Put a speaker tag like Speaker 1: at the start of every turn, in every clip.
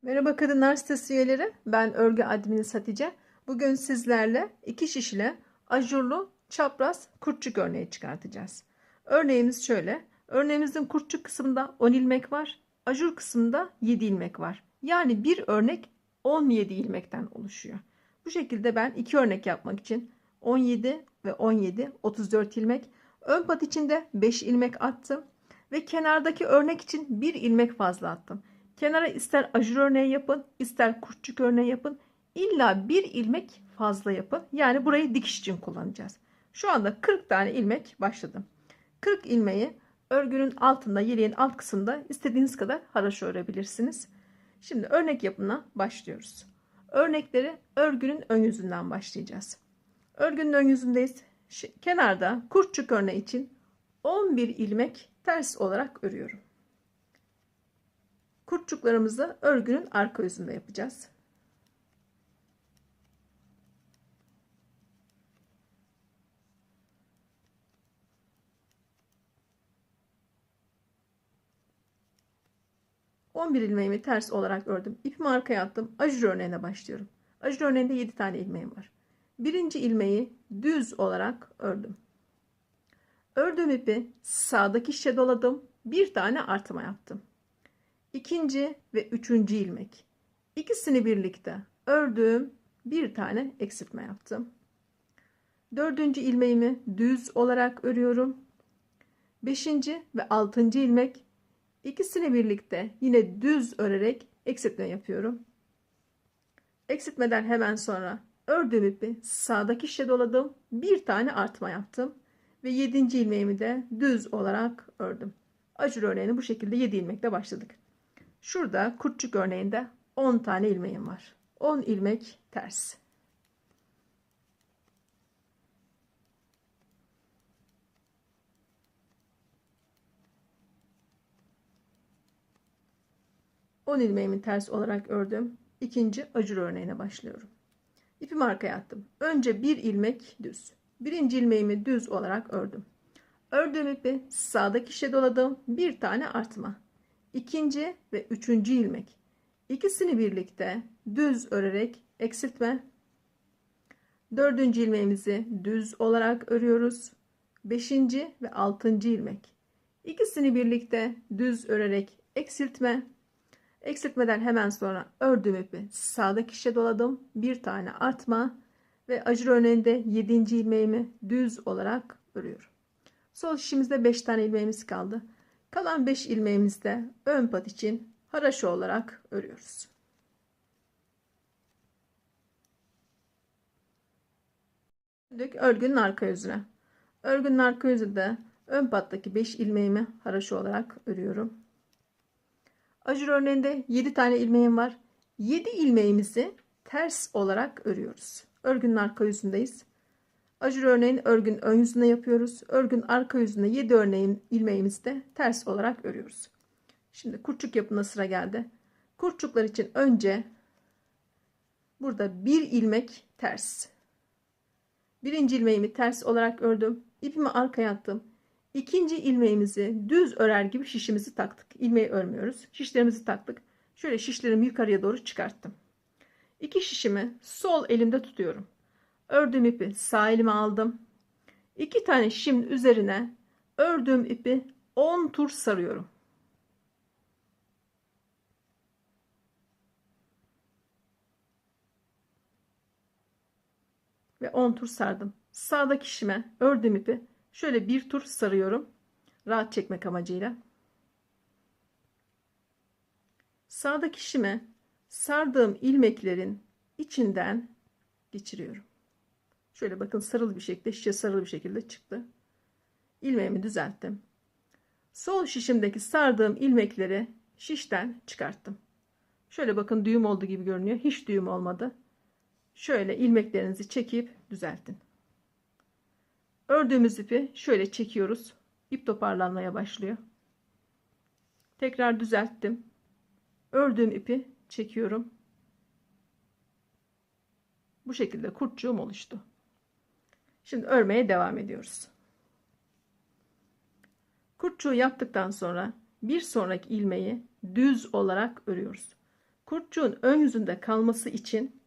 Speaker 1: Merhaba Kadınlar Sitesi üyeleri. Ben örgü admini Hatice. Bugün sizlerle iki şişle ajurlu çapraz kurtçuk örneği çıkartacağız. Örneğimiz şöyle. Örneğimizin kurtçuk kısmında 10 ilmek var. Ajur kısmında 7 ilmek var. Yani bir örnek 17 ilmekten oluşuyor. Bu şekilde ben iki örnek yapmak için 17 ve 17 34 ilmek. Ön pat içinde 5 ilmek attım. Ve kenardaki örnek için 1 ilmek fazla attım. Kenara ister ajur örneği yapın, ister kurtçuk örneği yapın. İlla bir ilmek fazla yapın. Yani burayı dikiş için kullanacağız. Şu anda 40 tane ilmek başladım. 40 ilmeği örgünün altında, yeleğin alt kısmında istediğiniz kadar haraşo örebilirsiniz. Şimdi örnek yapımına başlıyoruz. Örnekleri örgünün ön yüzünden başlayacağız. Örgünün ön yüzündeyiz. Kenarda kurtçuk örneği için 11 ilmek ters olarak örüyorum. Kurtçuklarımızı örgünün arka yüzünde yapacağız. On bir ilmeğimi ters olarak ördüm. İpimi arkaya attım. Ajur örneğine başlıyorum. Ajur örneğinde 7 tane ilmeğim var. Birinci ilmeği düz olarak ördüm. Ördüğüm ipi sağdaki şişe doladım. Bir tane artırma yaptım. İkinci ve üçüncü ilmek. İkisini birlikte ördüm. Bir tane eksiltme yaptım. Dördüncü ilmeğimi düz olarak örüyorum. Beşinci ve altıncı ilmek, ikisini birlikte yine düz örerek eksiltme yapıyorum. Eksiltmeden hemen sonra ördüğüm ipi sağdaki şişe doladım. Bir tane artma yaptım. Ve 7. ilmeğimi de düz olarak ördüm. Ajur örneğini bu şekilde 7 ilmekle başladık. Şurada kurtçuk örneğinde 10 tane ilmeğim var. 10 ilmek ters. On ilmeğimi ters olarak ördüm. İkinci ajur örneğine başlıyorum. İpimi arkaya attım. Önce bir ilmek düz. Birinci ilmeğimi düz olarak ördüm. Ördüğüm ipi sağdaki şişe doladım. Bir tane artma. İkinci ve üçüncü ilmek. İkisini birlikte düz örerek eksiltme. Dördüncü ilmeğimizi düz olarak örüyoruz. Beşinci ve altıncı ilmek. İkisini birlikte düz örerek eksiltme. Eksiltmeden hemen sonra ördüğüm ipi sağdaki şişe doladım. Bir tane artma ve ajur örneğinde 7. ilmeğimi düz olarak örüyorum. Sol şişimizde 5 tane ilmeğimiz kaldı. Kalan 5 ilmeğimizi de ön pat için haraşo olarak örüyoruz. Örgünün arka yüzüne. Örgünün arka yüzünde ön pattaki 5 ilmeğimi haraşo olarak örüyorum. Ajur örneğinde 7 tane ilmeğim var. 7 ilmeğimizi ters olarak örüyoruz. Örgünün arka yüzündeyiz. Ajur örneğin örgünün ön yüzüne yapıyoruz. Örgünün arka yüzünde 7 örneğin ilmeğimizi de ters olarak örüyoruz. Şimdi kurtçuk yapımına sıra geldi. Kurtçuklar için önce burada bir ilmek ters. Birinci ilmeğimi ters olarak ördüm. İpimi arkaya attım. İkinci ilmeğimizi düz örer gibi şişimizi taktık. İlmeği örmüyoruz. Şişlerimizi taktık. Şöyle şişlerimi yukarıya doğru çıkarttım. İki şişimi sol elimde tutuyorum. Ördüğüm ipi sağ elime aldım. İki tane şişimin üzerine ördüğüm ipi 10 tur sarıyorum. Ve 10 tur sardım. Sağdaki şişime ördüğüm ipi şöyle bir tur sarıyorum. Rahat çekmek amacıyla. Sağdaki şişime sardığım ilmeklerin içinden geçiriyorum. Şöyle bakın sarılı bir şekilde, şişe sarılı bir şekilde çıktı. İlmeğimi düzelttim. Sol şişimdeki sardığım ilmekleri şişten çıkarttım. Şöyle bakın düğüm olduğu gibi görünüyor. Hiç düğüm olmadı. Şöyle ilmeklerinizi çekip düzeltin. Ördüğümüz ipi şöyle çekiyoruz. İp toparlanmaya başlıyor. Tekrar düzelttim. Ördüğüm ipi çekiyorum. Bu şekilde kurtçuğum oluştu. Şimdi örmeye devam ediyoruz. Kurtçuğu yaptıktan sonra bir sonraki ilmeği düz olarak örüyoruz. kurtçuğun ön yüzünde kalması için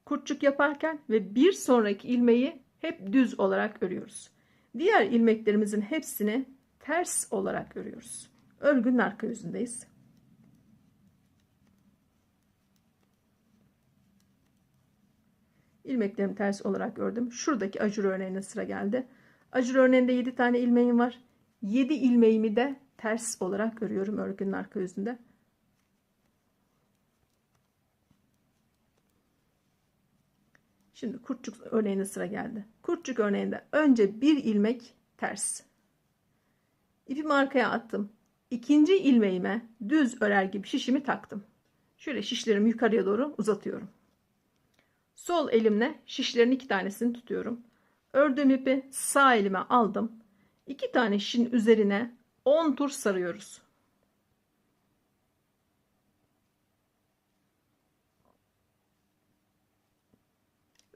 Speaker 1: kurtçuk yaparken ve bir sonraki ilmeği hep düz olarak örüyoruz. Diğer ilmeklerimizin hepsini ters olarak örüyoruz. Örgünün arka yüzündeyiz. İlmeklerimi ters olarak ördüm. Şuradaki ajur örneğine sıra geldi. Ajur örneğinde 7 tane ilmeğim var. 7 ilmeğimi de ters olarak örüyorum örgünün arka yüzünde. Şimdi kurtçuk örneğine sıra geldi. Kurtçuk örneğinde önce bir ilmek ters. İpimi arkaya attım. İkinci ilmeğime düz örer gibi şişimi taktım. Şöyle şişlerimi yukarıya doğru uzatıyorum. Sol elimle şişlerin 2 tanesini tutuyorum. Ördüğüm ipi sağ elime aldım. 2 tane şişin üzerine 10 tur sarıyoruz.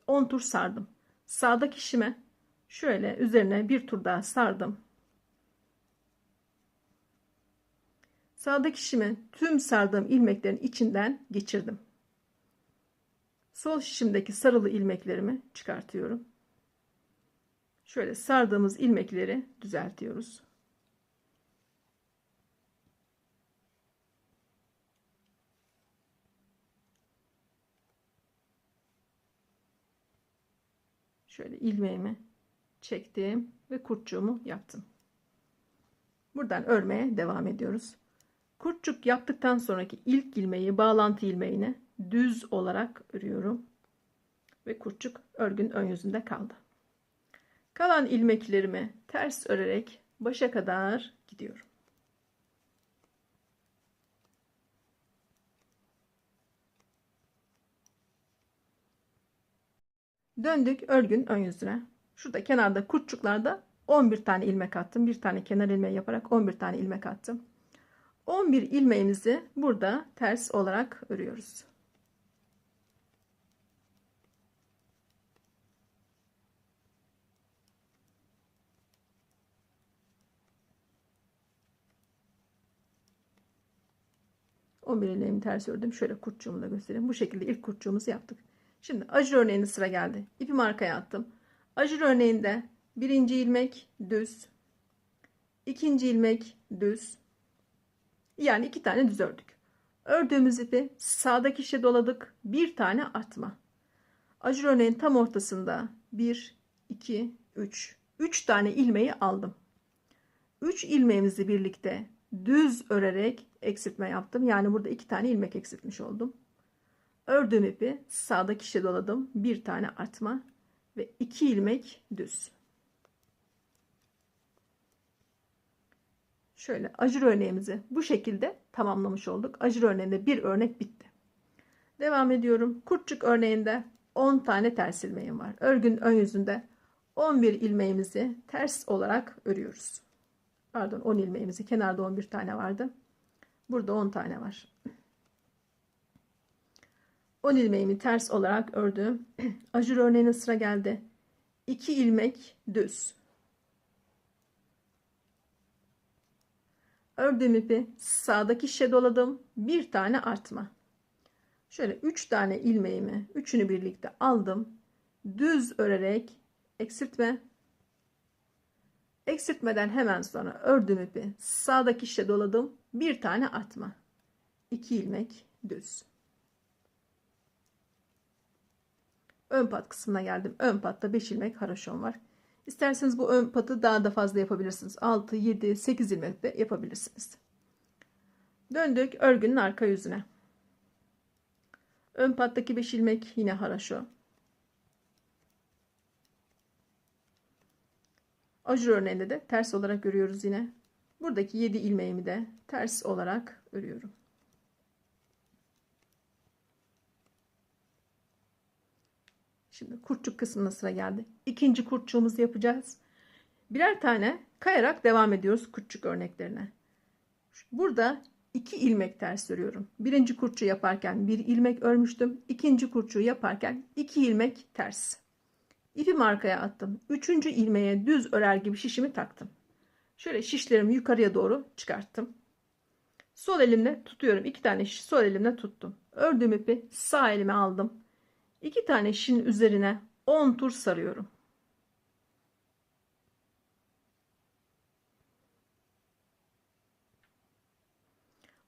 Speaker 1: On tur sardım. Sağdaki şişime şöyle üzerine bir tur daha sardım. Sağdaki şişimi tüm sardığım ilmeklerin içinden geçirdim. Sol şişimdeki sarılı ilmeklerimi çıkartıyorum. Şöyle sardığımız ilmekleri düzeltiyoruz. Şöyle ilmeğimi çektim ve kurtçuğumu yaptım. Buradan örmeye devam ediyoruz. Kurtçuk yaptıktan sonraki ilk ilmeği, bağlantı ilmeğini düz olarak örüyorum. Ve kurtçuk örgünün ön yüzünde kaldı. Kalan ilmeklerimi ters örerek başa kadar gidiyorum. Döndük örgünün ön yüzüne. Şurada kenarda kurtçuklarda 11 tane ilmek attım. Bir tane kenar ilmeği yaparak 11 tane ilmek attım. 11 ilmeğimizi burada ters olarak örüyoruz. On bir ilmeğimi ters ördüm. Şöyle kurtçuğumu da göstereyim. Bu şekilde ilk kurtçuğumuzu yaptık. Şimdi ajur örneğine sıra geldi. İpimi arkaya attım. Ajur örneğinde birinci ilmek düz, ikinci ilmek düz. Yani 2 tane düz ördük. Ördüğümüz ipi sağdaki şişe doladık. Bir tane artma. Ajur örneğin tam ortasında 1, 2, 3. 3 tane ilmeği aldım. 3 ilmeğimizi birlikte düz örerek eksiltme yaptım. Yani burada 2 tane ilmek eksiltmiş oldum. Ördüğüm ipi sağdaki şişe doladım. Bir tane artma ve 2 ilmek düz. Şöyle ajur örneğimizi bu şekilde tamamlamış olduk. Ajur örneğinde bir örnek bitti. Devam ediyorum. Kurtçuk örneğinde 10 tane ters ilmeğim var. Örgünün ön yüzünde 11 ilmeğimizi ters olarak örüyoruz. Pardon, 10 ilmeğimizi, kenarda 11 tane vardı. Burada 10 tane var. 10 ilmeğimi ters olarak ördüm. Ajur örneğine sıra geldi. 2 ilmek düz. Ördüğüm ipi sağdaki şişe doladım. Bir tane artma. Şöyle 3 tane ilmeğimi, üçünü birlikte aldım. Düz örerek eksiltme. Eksiltmeden hemen sonra ördüğüm ipi sağdaki şişe doladım. Bir tane artma. 2 ilmek düz. Ön pat kısmına geldim. Ön patta 5 ilmek haraşon var. İsterseniz bu ön patı daha da fazla yapabilirsiniz. 6, 7, 8 ilmek de yapabilirsiniz. Döndük örgünün arka yüzüne. Ön pattaki 5 ilmek yine haraşo. Ajur örneğinde de ters olarak örüyoruz yine. Buradaki 7 ilmeğimi de ters olarak örüyorum. Şimdi kurtçuk kısmına sıra geldi. İkinci kurtçuğumuzu yapacağız. Birer tane kayarak devam ediyoruz kurtçuk örneklerine. Burada 2 ilmek ters örüyorum. Birinci kurtçuğu yaparken 1 ilmek örmüştüm. İkinci kurtçuğu yaparken 2 ilmek ters. İpimi arkaya attım. Üçüncü ilmeğe düz örer gibi şişimi taktım. Şöyle şişlerimi yukarıya doğru çıkarttım. Sol elimle tutuyorum. 2 tane şiş sol elimle tuttum. Ördüğüm ipi sağ elime aldım. 2 tane şişin üzerine 10 tur sarıyorum.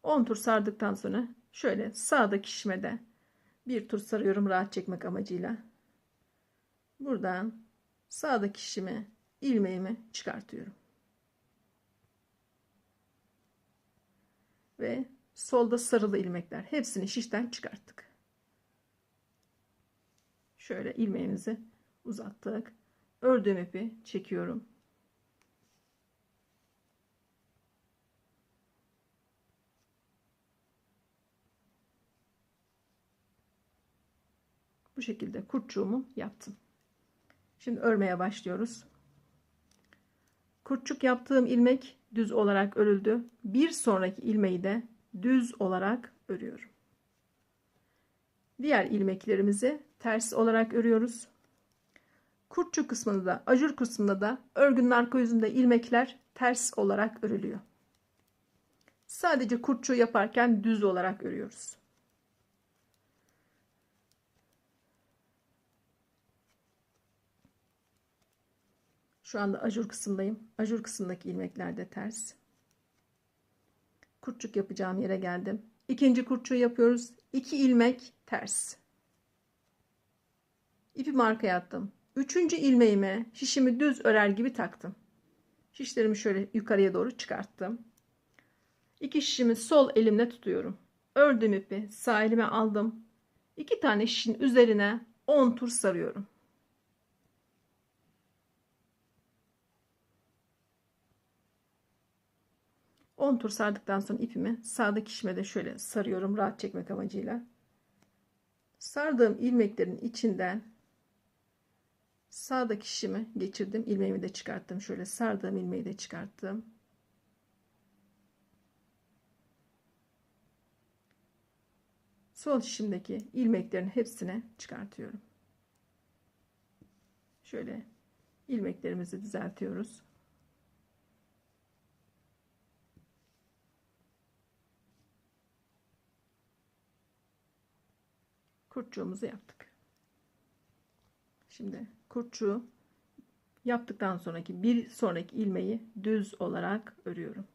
Speaker 1: On tur sardıktan sonra şöyle sağdaki şişime de bir tur sarıyorum rahat çekmek amacıyla. Buradan sağdaki şişime ilmeğimi çıkartıyorum. Ve solda sarılı ilmekler hepsini şişten çıkarttık. Şöyle ilmeğimizi uzattık. Ördüğüm ipi çekiyorum. Bu şekilde kurtçuğumu yaptım. Şimdi örmeye başlıyoruz. Kurtçuk yaptığım ilmek düz olarak örüldü. Bir sonraki ilmeği de düz olarak örüyorum. Diğer ilmeklerimizi ters olarak örüyoruz. Kurtçuk kısmında da ajur kısmında da örgünün arka yüzünde ilmekler ters olarak örülüyor. Sadece kurtçuğu yaparken düz olarak örüyoruz. Şu anda ajur kısımdayım. Ajur kısmındaki ilmekler de ters. Kurtçuk yapacağım yere geldim. İkinci kurtçuğu yapıyoruz. 2 ilmek ters. İpimi arkaya attım. Üçüncü ilmeğime şişimi düz örer gibi taktım. Şişlerimi şöyle yukarıya doğru çıkarttım. 2 şişimi sol elimle tutuyorum. Ördüğüm ipi sağ elime aldım. 2 tane şişin üzerine 10 tur sarıyorum. On tur sardıktan sonra ipimi sağdaki şişime de şöyle sarıyorum rahat çekmek amacıyla. Sardığım ilmeklerin içinden sağdaki şişimi geçirdim. İlmeğimi de çıkarttım. Şöyle sardığım ilmeği de çıkarttım. Sol şişimdeki ilmeklerin hepsini çıkartıyorum. Şöyle ilmeklerimizi düzeltiyoruz. Kurtçuğumuzu yaptık. Şimdi kurtçuğu yaptıktan sonraki bir sonraki ilmeği düz olarak örüyorum.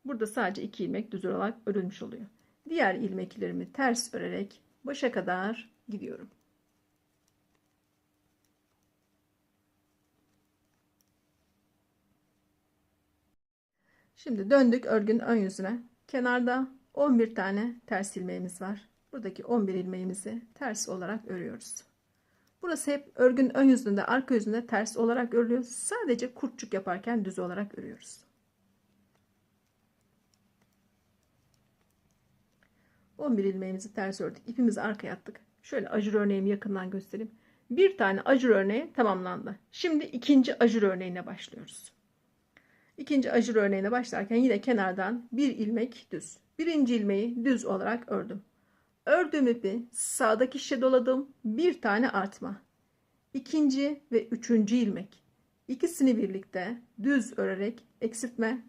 Speaker 1: Burada sadece 2 ilmek düz olarak örülmüş oluyor. Diğer ilmeklerimi ters örerek başa kadar gidiyorum. Şimdi döndük örgünün ön yüzüne. Kenarda 11 tane ters ilmeğimiz var. Buradaki 11 ilmeğimizi ters olarak örüyoruz. Burası hep örgünün ön yüzünde, arka yüzünde ters olarak örülüyor. Sadece kurtçuk yaparken düz olarak örüyoruz. 11 ilmeğimizi ters ördük. İpimizi arkaya attık. Şöyle ajur örneğimi yakından göstereyim. Bir tane ajur örneği tamamlandı. Şimdi ikinci ajur örneğine başlıyoruz. İkinci ajur örneğine başlarken yine kenardan bir ilmek düz. Birinci ilmeği düz olarak ördüm. Ördüğüm ipi sağdaki şişe doladım. Bir tane artma. İkinci ve üçüncü ilmek. İkisini birlikte düz örerek eksiltme.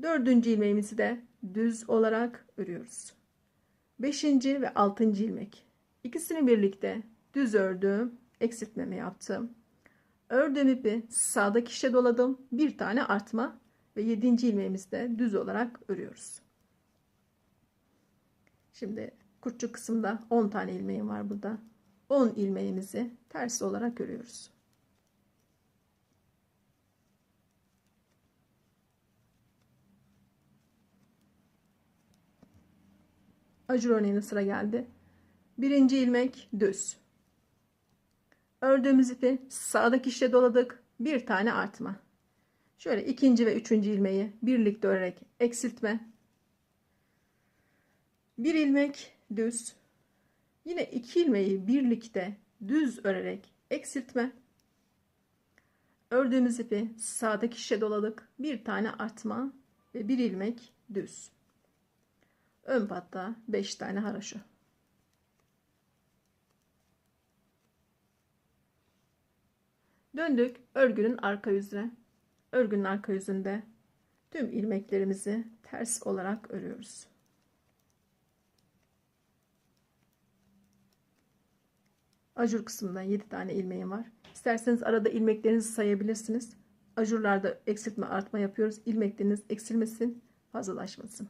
Speaker 1: Dördüncü ilmeğimizi de düz olarak örüyoruz. Beşinci ve altıncı ilmek. İkisini birlikte düz ördüm. Eksiltmemi yaptım. Ördüğüm ipi sağdaki şişe doladım. Bir tane artma ve 7. ilmeğimizi de düz olarak örüyoruz. Şimdi kurtçuk kısımda 10 tane ilmeğim var burada. 10 ilmeğimizi ters olarak örüyoruz. Ajur örneğine sıra geldi. Birinci ilmek düz. Ördüğümüz ipi sağdaki şişe doladık. Bir tane artma. Şöyle ikinci ve üçüncü ilmeği birlikte örerek eksiltme. Bir ilmek düz. Yine 2 ilmeği birlikte düz örerek eksiltme. Ördüğümüz ipi sağdaki şişe doladık. Bir tane artma ve bir ilmek düz. Ön patta 5 tane haraşo. Döndük örgünün arka yüzüne. Örgünün arka yüzünde Tüm ilmeklerimizi ters olarak örüyoruz. Ajur kısmında 7 tane ilmeğim var. İsterseniz arada ilmeklerinizi sayabilirsiniz. Ajurlarda eksiltme artma yapıyoruz. İlmekleriniz eksilmesin, fazlalaşmasın.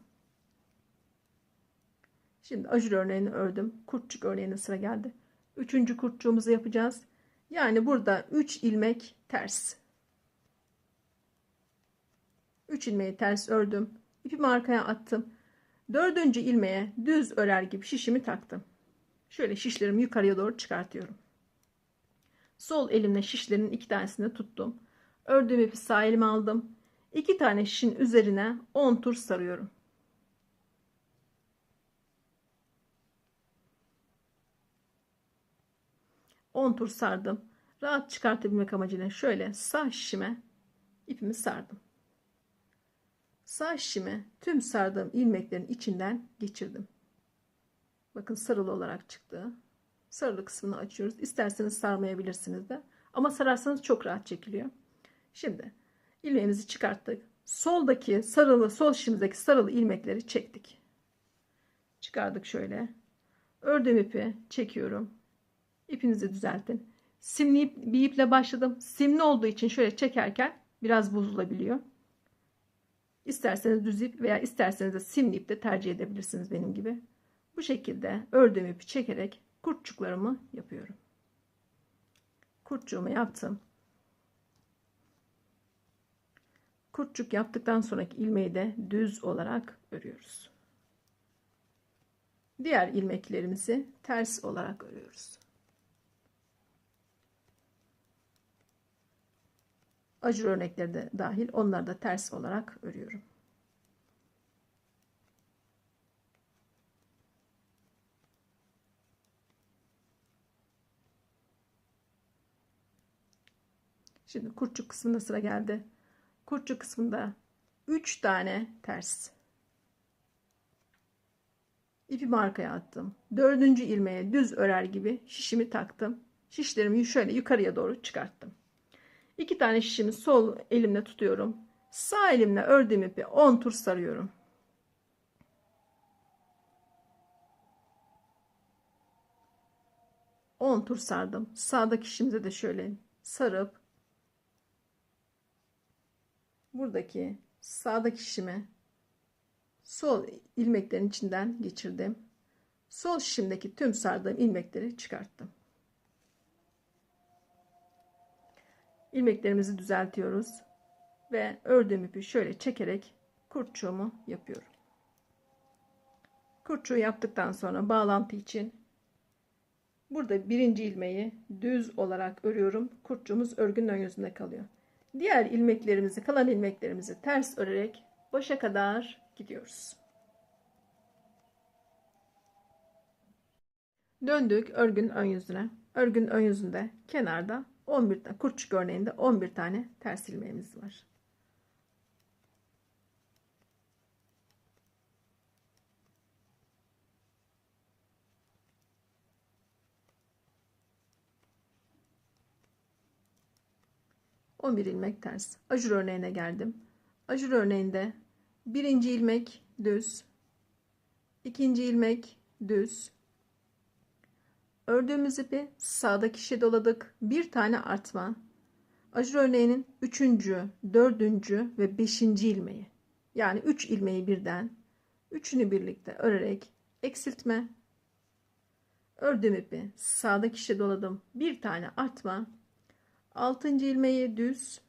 Speaker 1: Şimdi ajur örneğini ördüm. Kurtçuk örneğine sıra geldi. Üçüncü kurtçuğumuzu yapacağız. Yani burada 3 ilmek ters. 3 ilmeği ters ördüm. İpimi arkaya attım. Dördüncü ilmeğe düz örer gibi şişimi taktım. Şöyle şişlerimi yukarıya doğru çıkartıyorum. Sol elimle şişlerin 2 tanesini tuttum. Ördüğüm ipi sağ elime aldım. 2 tane şişin üzerine 10 tur sarıyorum. On tur sardım. Rahat çıkartabilmek amacıyla şöyle sağ şişime ipimi sardım. Sağ şişime tüm sardığım ilmeklerin içinden geçirdim. Bakın sarılı olarak çıktı. Sarılı kısmını açıyoruz. İsterseniz sarmayabilirsiniz de. Ama sararsanız çok rahat çekiliyor. Şimdi ilmeğimizi çıkarttık. Soldaki sarılı, sol şişimizdeki sarılı ilmekleri çektik. Çıkardık şöyle. Ördüğüm ipi çekiyorum. İpinizi düzeltin. Simli bir iple başladım. Simli olduğu için şöyle çekerken biraz bozulabiliyor. İsterseniz düz ip veya isterseniz de simli ip de tercih edebilirsiniz benim gibi. Bu şekilde ördüğüm ipi çekerek kurtçuklarımı yapıyorum. Kurtçuğumu yaptım. Kurtçuk yaptıktan sonraki ilmeği de düz olarak örüyoruz. Diğer ilmeklerimizi ters olarak örüyoruz. Ajur örnekleri de dahil, onları da ters olarak örüyorum. Şimdi kurtçuk kısmında sıra geldi. Kurtçuk kısmında 3 tane ters. İpimi arkaya attım. Dördüncü ilmeğe düz örer gibi şişimi taktım. Şişlerimi şöyle yukarıya doğru çıkarttım. 2 tane şişimi sol elimle tutuyorum. Sağ elimle ördüğüm ipi 10 tur sarıyorum. On tur sardım. Sağdaki şişimize de şöyle sarıp buradaki sağdaki şişimi sol ilmeklerin içinden geçirdim. Sol şişimdeki tüm sardığım ilmekleri çıkarttım. İlmeklerimizi düzeltiyoruz ve ördüğüm ipi şöyle çekerek kurtçuğumu yapıyorum. Kurtçuğu yaptıktan sonra bağlantı için burada birinci ilmeği düz olarak örüyorum. Kurtçuğumuz örgünün ön yüzünde kalıyor. Diğer ilmeklerimizi, kalan ilmeklerimizi ters örerek başa kadar gidiyoruz. Döndük örgünün ön yüzüne. Örgünün ön yüzünde kenarda 11 tane kurtçuk örneğinde 11 tane ters ilmeğimiz var. Bir ilmek ters. Ajur örneğine geldim. Ajur örneğinde birinci ilmek düz, ikinci ilmek düz. Ördüğümüz ipi sağdaki şişe doladık. Bir tane artma. Ajur örneğinin 3. 4. ve 5. ilmeği. Yani 3 ilmeği birden. Üçünü birlikte örerek eksiltme. Ördüğüm ipi sağdaki şişe doladım. Bir tane artma. 6. ilmeği düz,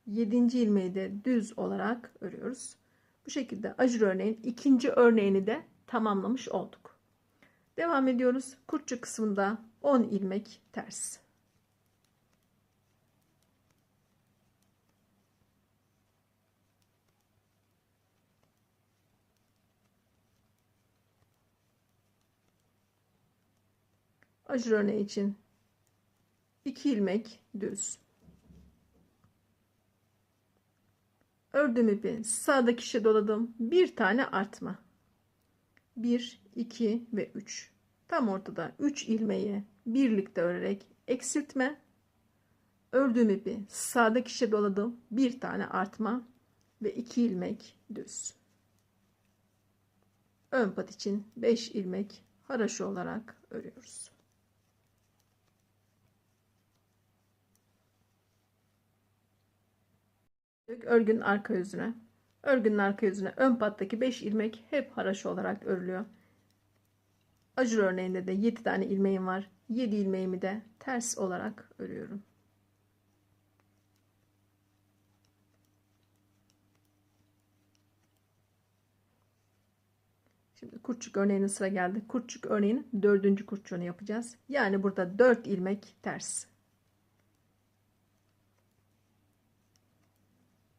Speaker 1: 7. ilmeği de düz olarak örüyoruz. Bu şekilde ajur örneğin ikinci örneğini de tamamlamış olduk. Devam ediyoruz. Kurtçuk kısmında 10 ilmek ters. Ajur örneği için 2 ilmek düz. Ördüğüm ipi sağdaki şişe doladım. Bir tane artma. 1, 2 ve 3. Tam ortada 3 ilmeği birlikte örerek eksiltme. Ördüğüm ipi sağdaki şişe doladım. Bir tane artma. ve 2 ilmek düz. Ön pat için 5 ilmek haraşo olarak örüyoruz. Örgünün arka yüzüne. Örgünün arka yüzüne ön pattaki 5 ilmek hep haraşo olarak örülüyor. Ajur örneğinde de 7 tane ilmeğim var. 7 ilmeğimi de ters olarak örüyorum. Şimdi kurtçuk örneğine sıra geldi. Kurtçuk örneğinin 4. kurtçuğunu yapacağız. Yani burada 4 ilmek ters.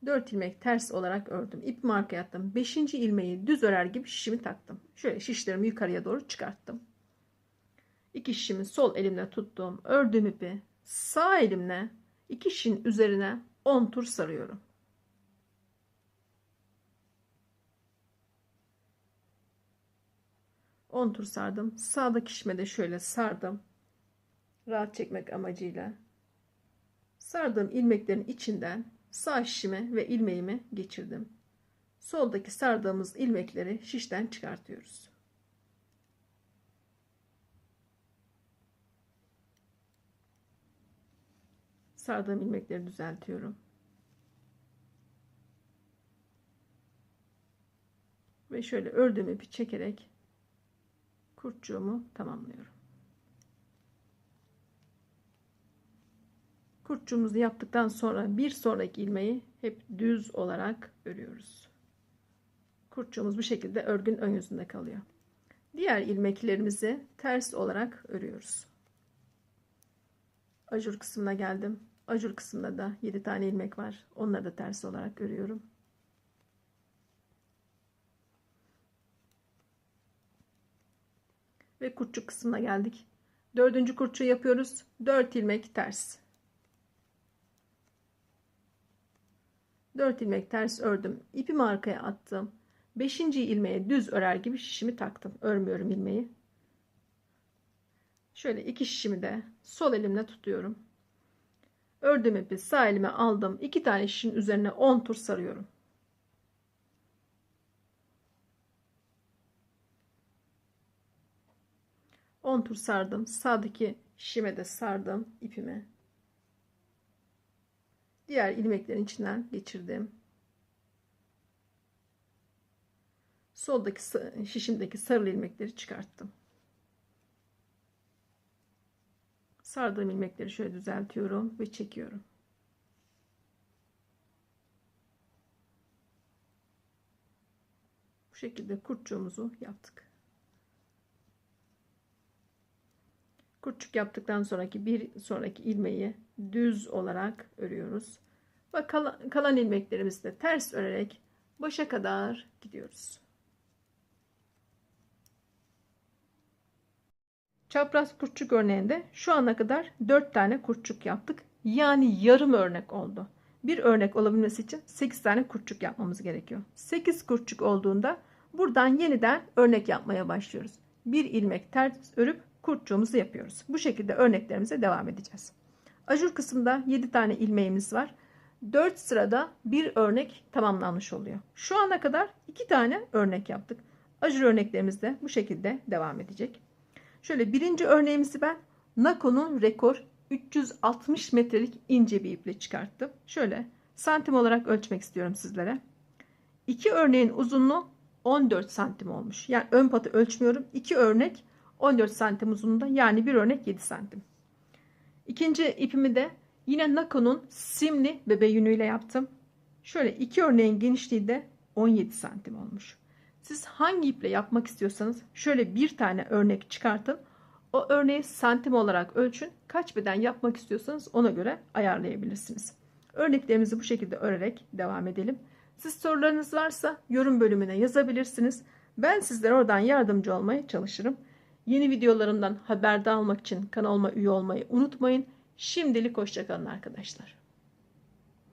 Speaker 1: 4 ilmek ters olarak ördüm. İpimi arkaya attım. 5. ilmeği düz örer gibi şişimi taktım. Şöyle şişlerimi yukarıya doğru çıkarttım. 2 şişimi sol elimle tuttum. Ördüğüm ipi sağ elimle 2 şişin üzerine 10 tur sarıyorum. On tur sardım. Sağdaki şişime de şöyle sardım. Rahat çekmek amacıyla. Sardığım ilmeklerin içinden sağ şişime ve ilmeğimi geçirdim. Soldaki sardığımız ilmekleri şişten çıkartıyoruz. Sardığım ilmekleri düzeltiyorum. Ve şöyle ördüğüm ipi çekerek kurtçuğumu tamamlıyorum. Kurtçuğumuzu yaptıktan sonra bir sonraki ilmeği hep düz olarak örüyoruz. Kurtçuğumuz bu şekilde örgün ön yüzünde kalıyor. Diğer ilmeklerimizi ters olarak örüyoruz. Ajur kısmına geldim. Ajur kısmında da 7 tane ilmek var. Onları da ters olarak örüyorum. Ve kurtçuk kısmına geldik. 4. kurtçuğu yapıyoruz. 4 ilmek ters. 4 ilmek ters ördüm. İpimi arkaya attım. 5. ilmeğe düz örer gibi şişimi taktım. Örmüyorum ilmeği. Şöyle 2 şişimi de sol elimle tutuyorum. Ördüğüm ipi sağ elime aldım. 2 tane şişin üzerine 10 tur sarıyorum. On tur sardım. Sağdaki şişime de sardım ipimi. Diğer ilmeklerin içinden geçirdim. Soldaki şişimdeki sarılı ilmekleri çıkarttım. Sardığım ilmekleri şöyle düzeltiyorum ve çekiyorum. Bu şekilde kurtçuğumuzu yaptık. Kurtçuk yaptıktan sonraki bir sonraki ilmeği düz olarak örüyoruz. Ve kalan ilmeklerimizi de ters örerek başa kadar gidiyoruz. Çapraz kurtçuk örneğinde şu ana kadar 4 tane kurtçuk yaptık. Yani yarım örnek oldu. Bir örnek olabilmesi için 8 tane kurtçuk yapmamız gerekiyor. 8 kurtçuk olduğunda buradan yeniden örnek yapmaya başlıyoruz. Bir ilmek ters örüp kurtçuğumuzu yapıyoruz. Bu şekilde örneklerimize devam edeceğiz. Ajur kısmında 7 tane ilmeğimiz var. 4 sırada bir örnek tamamlanmış oluyor. Şu ana kadar 2 tane örnek yaptık. Ajur örneklerimiz de bu şekilde devam edecek. Şöyle birinci örneğimizi ben Nako'nun rekor 360 metrelik ince bir iple çıkarttım. Şöyle santim olarak ölçmek istiyorum sizlere. İki örneğin uzunluğu 14 santim olmuş. Yani ön patı ölçmüyorum. 2 örnek 14 santim uzunluğunda, yani bir örnek 7 santim. İkinci ipimi de yine Nako'nun simli bebe yünüyle yaptım. Şöyle 2 örneğin genişliği de 17 santim olmuş. Siz hangi iple yapmak istiyorsanız şöyle bir tane örnek çıkartın. O örneği santim olarak ölçün. Kaç beden yapmak istiyorsanız ona göre ayarlayabilirsiniz. Örneklerimizi bu şekilde örerek devam edelim. Siz sorularınız varsa yorum bölümüne yazabilirsiniz. Ben sizlere oradan yardımcı olmaya çalışırım. Yeni videolarımdan haberdar olmak için kanalıma üye olmayı unutmayın. Şimdilik hoşça kalın arkadaşlar.